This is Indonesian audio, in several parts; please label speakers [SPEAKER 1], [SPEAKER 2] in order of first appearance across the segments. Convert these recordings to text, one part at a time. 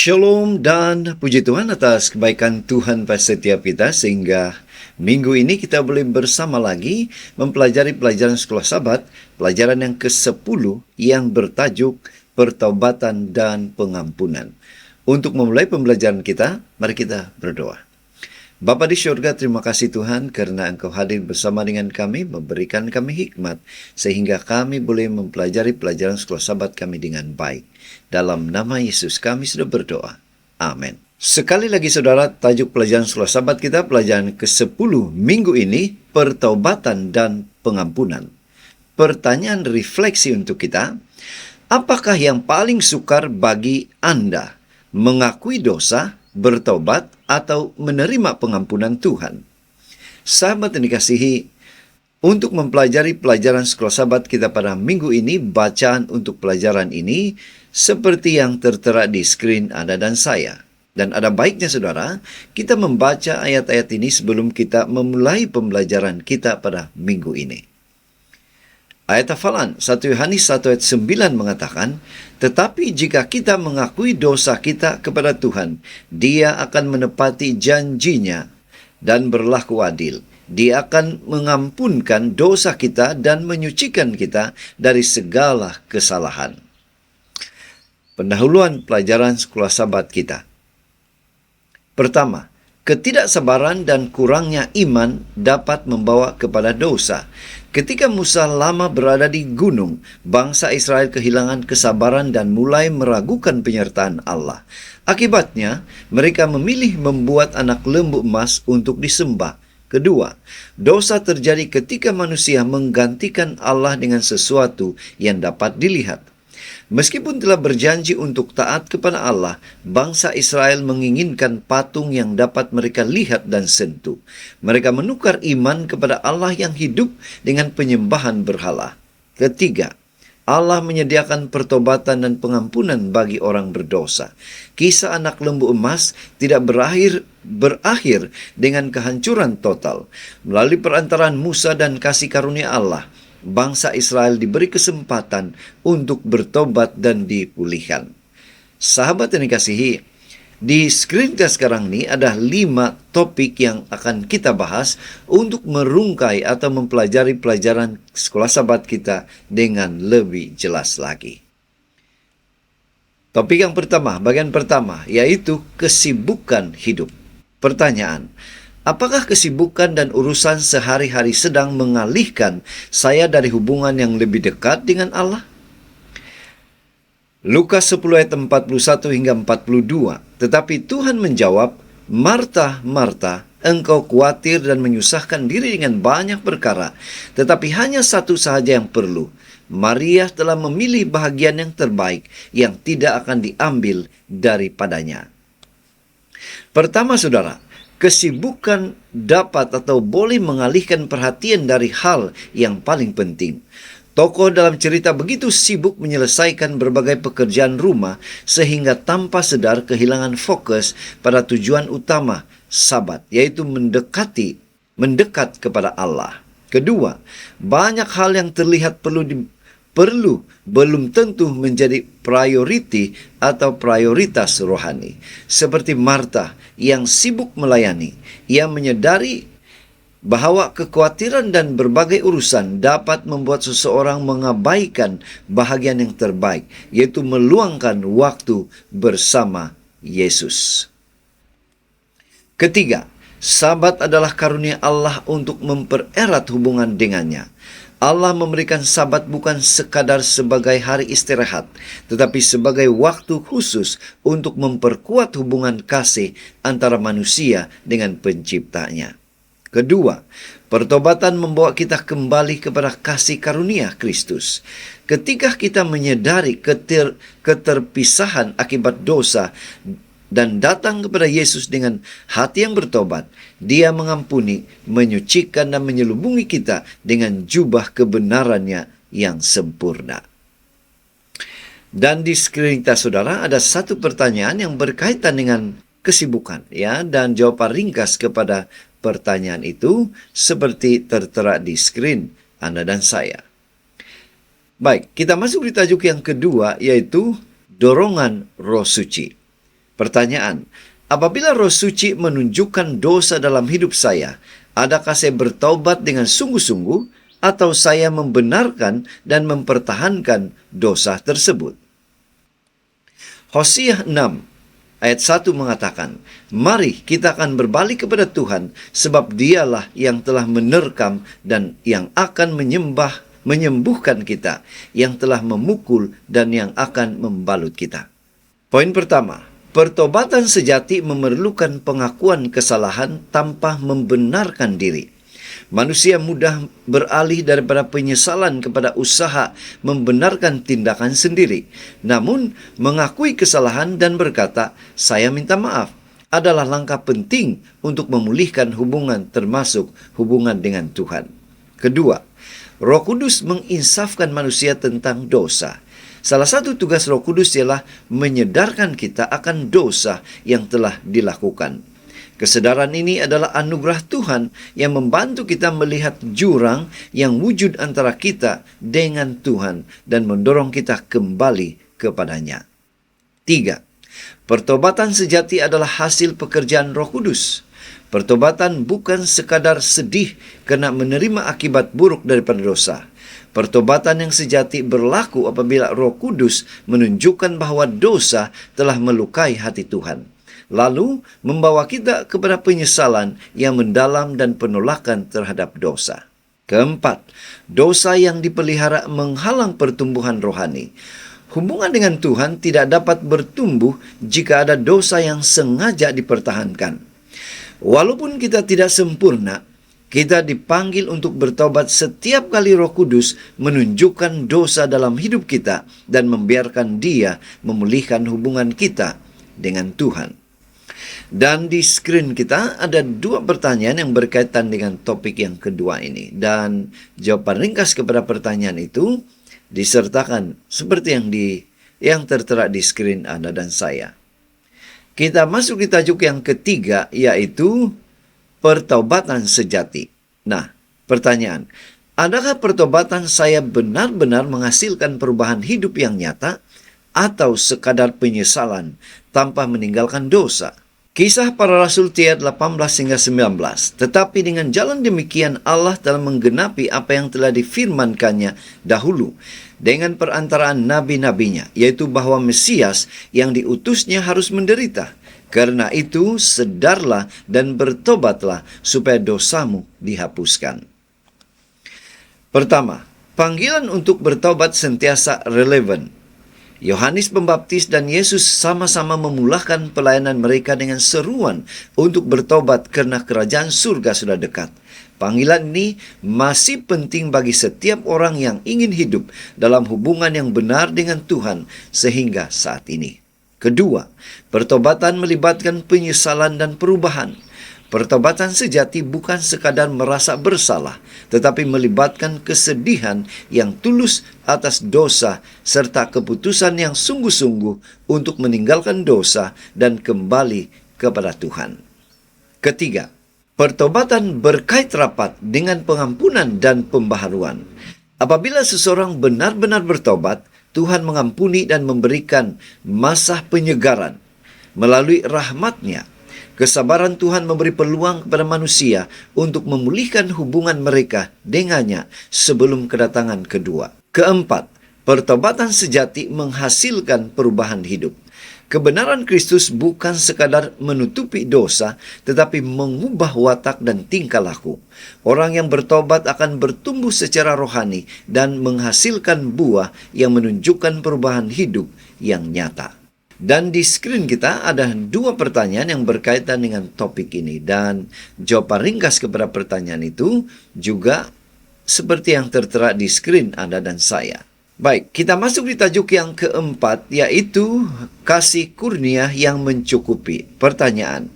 [SPEAKER 1] Shalom dan puji Tuhan atas kebaikan Tuhan pada setiap kita sehingga minggu ini kita boleh bersama lagi mempelajari pelajaran sekolah Sabat, pelajaran yang ke-10 yang bertajuk Pertaubatan dan Pengampunan. Untuk memulai pembelajaran kita, mari kita berdoa. Bapa di syurga, terima kasih Tuhan karena Engkau hadir bersama dengan kami, memberikan kami hikmat, sehingga kami boleh mempelajari pelajaran sekolah Sabat kami dengan baik. Dalam nama Yesus kami sudah berdoa. Amin. Sekali lagi saudara, tajuk pelajaran sekolah Sabat kita, pelajaran ke-10 minggu ini, Pertaubatan dan Pengampunan. Pertanyaan refleksi untuk kita, apakah yang paling sukar bagi Anda? Mengakui dosa, bertobat, atau menerima pengampunan Tuhan? Sahabat yang dikasihi, untuk mempelajari pelajaran sekolah Sabat kita pada minggu ini, bacaan untuk pelajaran ini seperti yang tertera di skrin Anda dan saya. Dan ada baiknya saudara, kita membaca ayat-ayat ini sebelum kita memulai pembelajaran kita pada minggu ini. Ayat hafalan 1 Yohanes 1 ayat 9 mengatakan, tetapi jika kita mengakui dosa kita kepada Tuhan, Dia akan menepati janjinya dan berlaku adil. Dia akan mengampunkan dosa kita dan menyucikan kita dari segala kesalahan. Pendahuluan pelajaran sekolah Sabat kita. Pertama, ketidaksabaran dan kurangnya iman dapat membawa kepada dosa. Ketika Musa lama berada di gunung, bangsa Israel kehilangan kesabaran dan mulai meragukan penyertaan Allah. Akibatnya, mereka memilih membuat anak lembu emas untuk disembah. Kedua, dosa terjadi ketika manusia menggantikan Allah dengan sesuatu yang dapat dilihat. Meskipun telah berjanji untuk taat kepada Allah, bangsa Israel menginginkan patung yang dapat mereka lihat dan sentuh. Mereka menukar iman kepada Allah yang hidup dengan penyembahan berhala. Ketiga, Allah menyediakan pertobatan dan pengampunan bagi orang berdosa. Kisah anak lembu emas tidak berakhir dengan kehancuran total. Melalui perantaraan Musa dan kasih karunia Allah, bangsa Israel diberi kesempatan untuk bertobat dan dipulihkan. Sahabat yang dikasihi, di skrin kita sekarang ini ada 5 topik yang akan kita bahas untuk merungkai atau mempelajari pelajaran sekolah Sabat kita dengan lebih jelas lagi. Topik yang pertama, bagian pertama, yaitu kesibukan hidup. Pertanyaan, apakah kesibukan dan urusan sehari-hari sedang mengalihkan saya dari hubungan yang lebih dekat dengan Allah? Lukas 10 ayat 41 hingga 42. Tetapi Tuhan menjawab, Marta, Marta, engkau khawatir dan menyusahkan diri dengan banyak perkara, tetapi hanya satu sahaja yang perlu. Maria telah memilih bahagian yang terbaik, yang tidak akan diambil daripadanya. Pertama saudara, kesibukan dapat atau boleh mengalihkan perhatian dari hal yang paling penting. Tokoh dalam cerita begitu sibuk menyelesaikan berbagai pekerjaan rumah sehingga tanpa sadar kehilangan fokus pada tujuan utama Sabat, yaitu mendekat kepada Allah. Kedua, banyak hal yang terlihat belum tentu menjadi prioritas rohani. Seperti Marta yang sibuk melayani, ia menyadari bahwa kekhawatiran dan berbagai urusan dapat membuat seseorang mengabaikan bahagian yang terbaik, yaitu meluangkan waktu bersama Yesus. Ketiga, Sabat adalah karunia Allah untuk mempererat hubungan dengannya. Allah memberikan Sabat bukan sekadar sebagai hari istirahat, tetapi sebagai waktu khusus untuk memperkuat hubungan kasih antara manusia dengan penciptanya. Kedua, pertobatan membawa kita kembali kepada kasih karunia Kristus. Ketika kita menyadari keterpisahan akibat dosa dan datang kepada Yesus dengan hati yang bertobat, Dia mengampuni, menyucikan dan menyelubungi kita dengan jubah kebenarannya yang sempurna. Dan di skrin kita saudara ada satu pertanyaan yang berkaitan dengan kesibukan, ya, dan jawaban ringkas kepada pertanyaan itu seperti tertera di skrin Anda dan saya. Baik, kita masuk di tajuk yang kedua, yaitu dorongan Roh Suci. Pertanyaan, apabila Roh Suci menunjukkan dosa dalam hidup saya, adakah saya bertaubat dengan sungguh-sungguh atau saya membenarkan dan mempertahankan dosa tersebut? Hosea 6 ayat 1 mengatakan, mari kita akan berbalik kepada Tuhan, sebab dialah yang telah menerkam dan yang akan menyembuhkan kita, yang telah memukul dan yang akan membalut kita. Poin pertama, pertobatan sejati memerlukan pengakuan kesalahan tanpa membenarkan diri. Manusia mudah beralih daripada penyesalan kepada usaha membenarkan tindakan sendiri. Namun, mengakui kesalahan dan berkata, saya minta maaf, adalah langkah penting untuk memulihkan hubungan, termasuk hubungan dengan Tuhan. Kedua, Roh Kudus menginsafkan manusia tentang dosa. Salah satu tugas Roh Kudus ialah menyedarkan kita akan dosa yang telah dilakukan. Kesadaran ini adalah anugerah Tuhan yang membantu kita melihat jurang yang wujud antara kita dengan Tuhan dan mendorong kita kembali kepadanya. 3. Pertobatan sejati adalah hasil pekerjaan Roh Kudus. Pertobatan bukan sekadar sedih karena menerima akibat buruk daripada dosa. Pertobatan yang sejati berlaku apabila Roh Kudus menunjukkan bahwa dosa telah melukai hati Tuhan, lalu membawa kita kepada penyesalan yang mendalam dan penolakan terhadap dosa. Keempat, dosa yang dipelihara menghalang pertumbuhan rohani. Hubungan dengan Tuhan tidak dapat bertumbuh jika ada dosa yang sengaja dipertahankan. Walaupun kita tidak sempurna, kita dipanggil untuk bertobat setiap kali Roh Kudus menunjukkan dosa dalam hidup kita dan membiarkan Dia memulihkan hubungan kita dengan Tuhan. Dan di screen kita ada 2 pertanyaan yang berkaitan dengan topik yang kedua ini. Dan jawaban ringkas kepada pertanyaan itu disertakan seperti yang tertera di screen Anda dan saya. Kita masuk di tajuk yang ketiga, yaitu pertobatan sejati. Nah, pertanyaan, adakah pertobatan saya benar-benar menghasilkan perubahan hidup yang nyata atau sekadar penyesalan tanpa meninggalkan dosa? Kisah Para Rasul 18-19. Tetapi dengan jalan demikian Allah telah menggenapi apa yang telah difirmankannya dahulu dengan perantaraan nabi-nabinya, yaitu bahwa Mesias yang diutusnya harus menderita. Karena itu sedarlah dan bertobatlah supaya dosamu dihapuskan. Pertama, panggilan untuk bertobat sentiasa relevan. Yohanes Pembaptis dan Yesus sama-sama memulahkan pelayanan mereka dengan seruan untuk bertobat karena kerajaan surga sudah dekat. Panggilan ini masih penting bagi setiap orang yang ingin hidup dalam hubungan yang benar dengan Tuhan sehingga saat ini. Kedua, pertobatan melibatkan penyesalan dan perubahan. Pertobatan sejati bukan sekadar merasa bersalah, tetapi melibatkan kesedihan yang tulus atas dosa serta keputusan yang sungguh-sungguh untuk meninggalkan dosa dan kembali kepada Tuhan. Ketiga, pertobatan berkait rapat dengan pengampunan dan pembaharuan. Apabila seseorang benar-benar bertobat, Tuhan mengampuni dan memberikan masa penyegaran melalui rahmat-Nya. Kesabaran Tuhan memberi peluang kepada manusia untuk memulihkan hubungan mereka dengannya sebelum kedatangan kedua. Keempat, pertobatan sejati menghasilkan perubahan hidup. Kebenaran Kristus bukan sekadar menutupi dosa, tetapi mengubah watak dan tingkah laku. Orang yang bertobat akan bertumbuh secara rohani dan menghasilkan buah yang menunjukkan perubahan hidup yang nyata. Dan di screen kita ada 2 pertanyaan yang berkaitan dengan topik ini. Dan jawaban ringkas kepada pertanyaan itu juga seperti yang tertera di screen Anda dan saya. Baik, kita masuk di tajuk yang keempat, yaitu kasih kurnia yang mencukupi. Pertanyaan,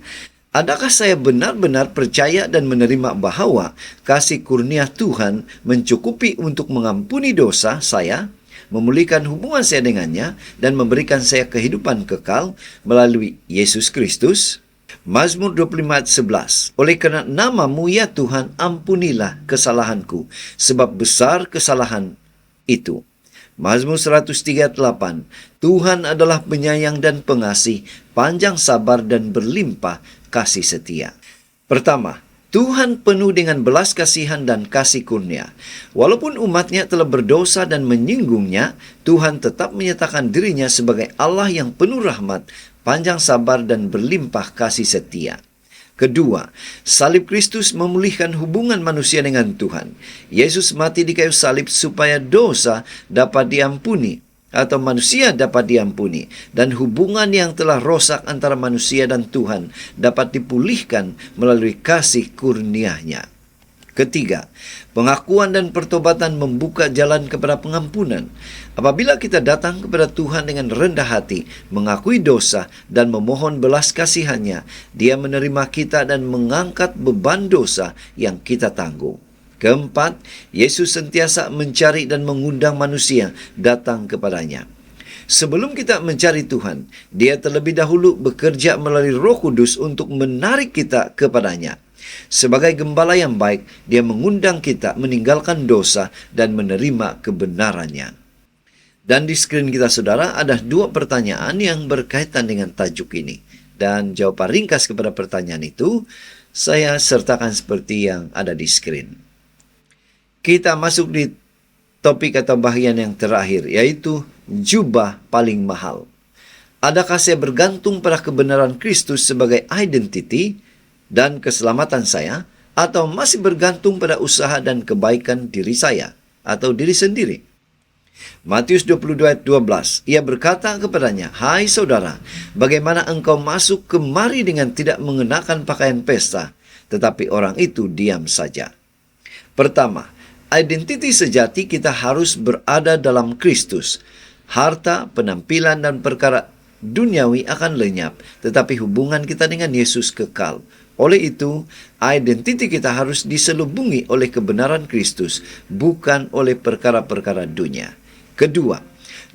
[SPEAKER 1] adakah saya benar-benar percaya dan menerima bahwa kasih kurnia Tuhan mencukupi untuk mengampuni dosa saya, memulihkan hubungan saya dengannya, dan memberikan saya kehidupan kekal melalui Yesus Kristus? Mazmur 25 ayat 11. Oleh kerana nama-Mu ya Tuhan, ampunilah kesalahanku, sebab besar kesalahan itu. Mazmur 103:8, Tuhan adalah penyayang dan pengasih, panjang sabar dan berlimpah kasih setia. Pertama, Tuhan penuh dengan belas kasihan dan kasih kurnia. Walaupun umatnya telah berdosa dan menyinggungnya, Tuhan tetap menyatakan dirinya sebagai Allah yang penuh rahmat, panjang sabar dan berlimpah kasih setia. Kedua, salib Kristus memulihkan hubungan manusia dengan Tuhan. Yesus mati di kayu salib supaya dosa dapat diampuni, atau manusia dapat diampuni, dan hubungan yang telah rosak antara manusia dan Tuhan dapat dipulihkan melalui kasih kurnia-Nya. Ketiga, pengakuan dan pertobatan membuka jalan kepada pengampunan. Apabila kita datang kepada Tuhan dengan rendah hati, mengakui dosa dan memohon belas kasihan-Nya, Dia menerima kita dan mengangkat beban dosa yang kita tanggung. Keempat, Yesus sentiasa mencari dan mengundang manusia datang kepadanya. Sebelum kita mencari Tuhan, Dia terlebih dahulu bekerja melalui Roh Kudus untuk menarik kita kepadanya. Sebagai gembala yang baik, Dia mengundang kita meninggalkan dosa dan menerima kebenarannya. Dan di skrin kita, saudara, ada 2 pertanyaan yang berkaitan dengan tajuk ini. Dan jawaban ringkas kepada pertanyaan itu, saya sertakan seperti yang ada di skrin. Kita masuk di topik atau bagian yang terakhir, yaitu jubah paling mahal. Adakah saya bergantung pada kebenaran Kristus sebagai identiti dan keselamatan saya, atau masih bergantung pada usaha dan kebaikan diri saya atau diri sendiri? Matius 22:12, Ia berkata kepadanya, Hai saudara, bagaimana engkau masuk kemari dengan tidak mengenakan pakaian pesta? Tetapi orang itu diam saja. Pertama, identiti sejati kita harus berada dalam Kristus. Harta, penampilan, dan perkara duniawi akan lenyap, tetapi hubungan kita dengan Yesus kekal. Oleh itu, identiti kita harus diselubungi oleh kebenaran Kristus, bukan oleh perkara-perkara dunia. Kedua,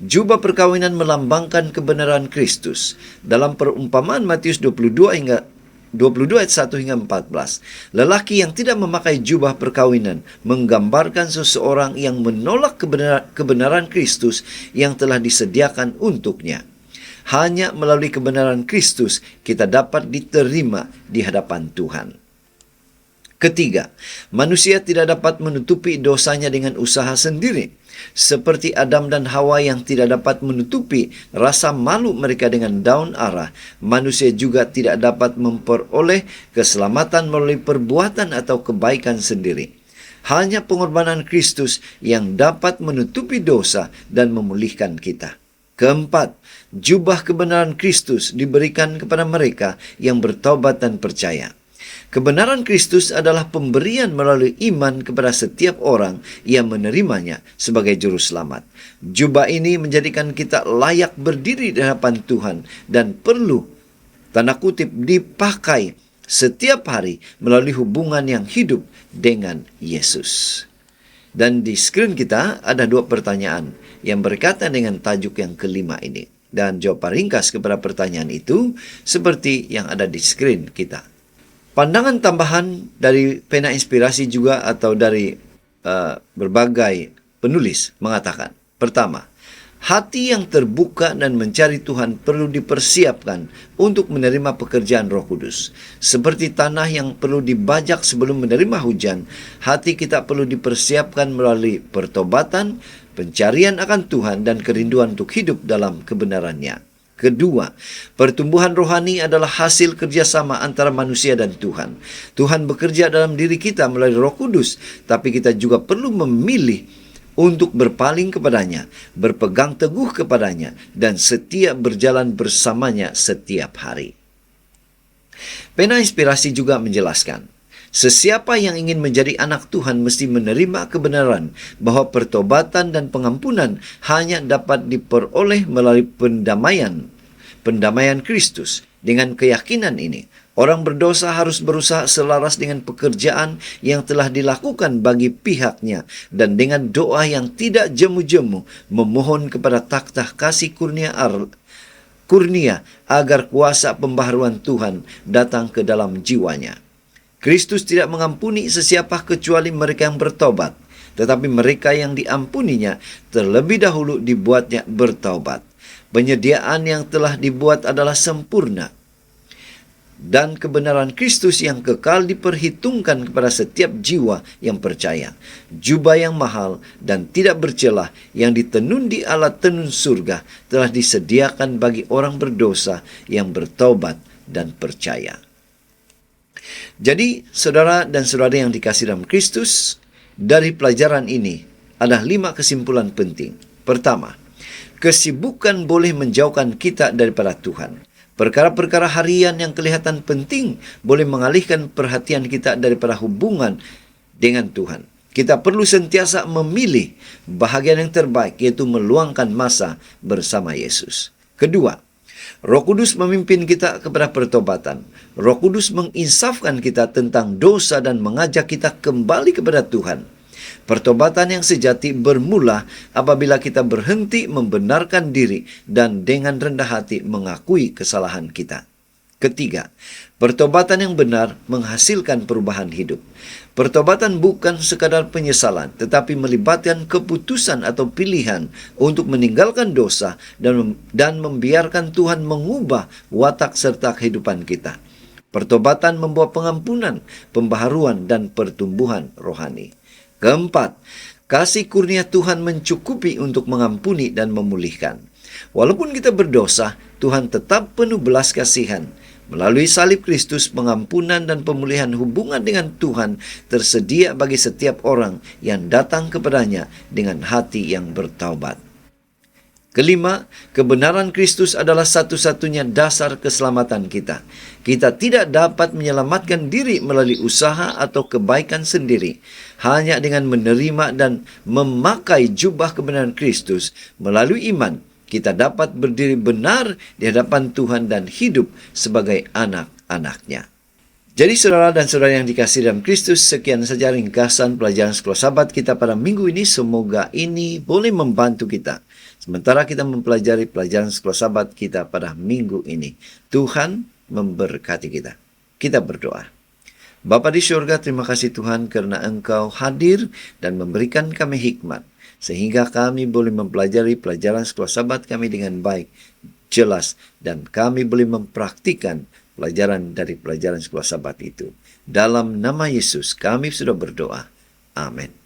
[SPEAKER 1] jubah perkawinan melambangkan kebenaran Kristus. Dalam perumpamaan Matius 22 ayat 1 hingga 14, lelaki yang tidak memakai jubah perkawinan menggambarkan seseorang yang menolak kebenaran Kristus yang telah disediakan untuknya. Hanya melalui kebenaran Kristus kita dapat diterima di hadapan Tuhan. Ketiga, manusia tidak dapat menutupi dosanya dengan usaha sendiri. Seperti Adam dan Hawa yang tidak dapat menutupi rasa malu mereka dengan daun ara, manusia juga tidak dapat memperoleh keselamatan melalui perbuatan atau kebaikan sendiri. Hanya pengorbanan Kristus yang dapat menutupi dosa dan memulihkan kita. Keempat, jubah kebenaran Kristus diberikan kepada mereka yang bertobat dan percaya. Kebenaran Kristus adalah pemberian melalui iman kepada setiap orang yang menerimanya sebagai juru selamat. Jubah ini menjadikan kita layak berdiri di hadapan Tuhan dan perlu, tanda kutip, dipakai setiap hari melalui hubungan yang hidup dengan Yesus. Dan di skrin kita ada 2 pertanyaan yang berkaitan dengan tajuk yang kelima ini. Dan jawaban ringkas kepada pertanyaan itu seperti yang ada di skrin kita. Pandangan tambahan dari pena inspirasi juga atau dari berbagai penulis mengatakan, pertama, hati yang terbuka dan mencari Tuhan perlu dipersiapkan untuk menerima pekerjaan Roh Kudus. Seperti tanah yang perlu dibajak sebelum menerima hujan, hati kita perlu dipersiapkan melalui pertobatan, pencarian akan Tuhan, dan kerinduan untuk hidup dalam kebenaran-Nya. Kedua, pertumbuhan rohani adalah hasil kerjasama antara manusia dan Tuhan. Tuhan bekerja dalam diri kita melalui Roh Kudus, tapi kita juga perlu memilih untuk berpaling kepadanya, berpegang teguh kepadanya, dan setia berjalan bersamanya setiap hari. Pena inspirasi juga menjelaskan, sesiapa yang ingin menjadi anak Tuhan mesti menerima kebenaran bahwa pertobatan dan pengampunan hanya dapat diperoleh melalui pendamaian Kristus. Dengan keyakinan ini, orang berdosa harus berusaha selaras dengan pekerjaan yang telah dilakukan bagi pihaknya dan dengan doa yang tidak jemu-jemu memohon kepada takhta kasih kurnia agar kuasa pembaharuan Tuhan datang ke dalam jiwanya. Kristus tidak mengampuni sesiapa kecuali mereka yang bertobat. tetapi mereka yang diampuninya terlebih dahulu dibuatnya bertaubat. Penyediaan yang telah dibuat adalah sempurna, dan kebenaran Kristus yang kekal diperhitungkan kepada setiap jiwa yang percaya. Jubah yang mahal dan tidak bercelah yang ditenun di alat tenun surga telah disediakan bagi orang berdosa yang bertaubat dan percaya. Jadi, saudara dan saudari yang dikasihi dalam Kristus, dari pelajaran ini ada 5 kesimpulan penting. Pertama, kesibukan boleh menjauhkan kita daripada Tuhan. Perkara-perkara harian yang kelihatan penting boleh mengalihkan perhatian kita daripada hubungan dengan Tuhan. Kita perlu sentiasa memilih bahagian yang terbaik, yaitu meluangkan masa bersama Yesus. Kedua, Roh Kudus memimpin kita kepada pertobatan. Roh Kudus menginsafkan kita tentang dosa dan mengajak kita kembali kepada Tuhan. Pertobatan yang sejati bermula apabila kita berhenti membenarkan diri dan dengan rendah hati mengakui kesalahan kita. Ketiga, pertobatan yang benar menghasilkan perubahan hidup. Pertobatan bukan sekadar penyesalan, tetapi melibatkan keputusan atau pilihan untuk meninggalkan dosa dan membiarkan Tuhan mengubah watak serta kehidupan kita. Pertobatan membawa pengampunan, pembaharuan, dan pertumbuhan rohani. Keempat, kasih kurnia Tuhan mencukupi untuk mengampuni dan memulihkan. Walaupun kita berdosa, Tuhan tetap penuh belas kasihan. Melalui salib Kristus, pengampunan dan pemulihan hubungan dengan Tuhan tersedia bagi setiap orang yang datang kepadanya dengan hati yang bertaubat. Kelima, kebenaran Kristus adalah satu-satunya dasar keselamatan kita. Kita tidak dapat menyelamatkan diri melalui usaha atau kebaikan sendiri. Hanya dengan menerima dan memakai jubah kebenaran Kristus melalui iman, kita dapat berdiri benar di hadapan Tuhan dan hidup sebagai anak-anak-Nya. Jadi saudara dan saudara yang dikasihi dalam Kristus, sekian saja ringkasan pelajaran Sekolah Sabat kita pada minggu ini. Semoga ini boleh membantu kita sementara kita mempelajari pelajaran Sekolah Sabat kita pada minggu ini. Tuhan memberkati kita. Kita berdoa. Bapa di surga, terima kasih Tuhan karena Engkau hadir dan memberikan kami hikmat, sehingga kami boleh mempelajari pelajaran Sekolah Sabat kami dengan baik, jelas, dan kami boleh mempraktikkan pelajaran dari pelajaran Sekolah Sabat itu. Dalam nama Yesus kami sudah berdoa. Amin.